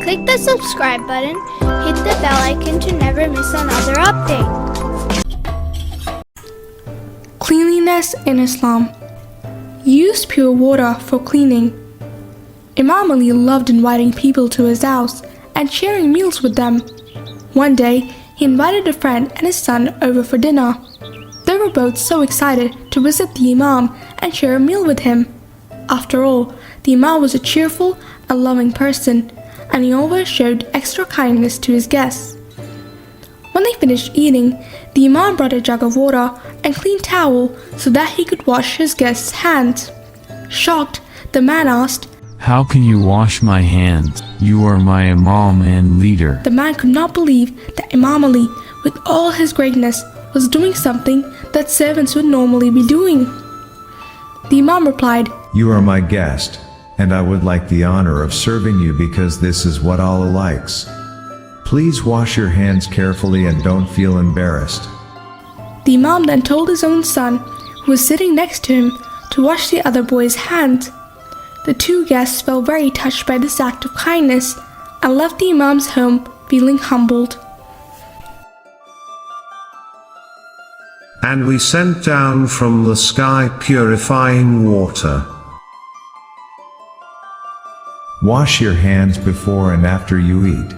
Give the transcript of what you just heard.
Click the subscribe button, hit the bell icon to never miss another update. Cleanliness in Islam. Use pure water for cleaning. Imam Ali loved inviting people to his house and sharing meals with them. One day, he invited a friend and his son over for dinner. They were both so excited to visit the Imam and share a meal with him. After all, the Imam was a cheerful and loving person, and he always showed extra kindness to his guests. When they finished eating, the Imam brought a jug of water and clean towel so that he could wash his guests' hands. Shocked, the man asked, "How can you wash my hands? You are my Imam and leader." The man could not believe that Imam Ali, with all his greatness, was doing something that servants would normally be doing. The Imam replied, "You are my guest, and I would like the honor of serving you because this is what Allah likes. Please wash your hands carefully and don't feel embarrassed." The Imam then told his own son, who was sitting next to him, to wash the other boy's hands. The two guests felt very touched by this act of kindness and left the Imam's home feeling humbled. And we sent down from the sky purifying water. Wash your hands before and after you eat.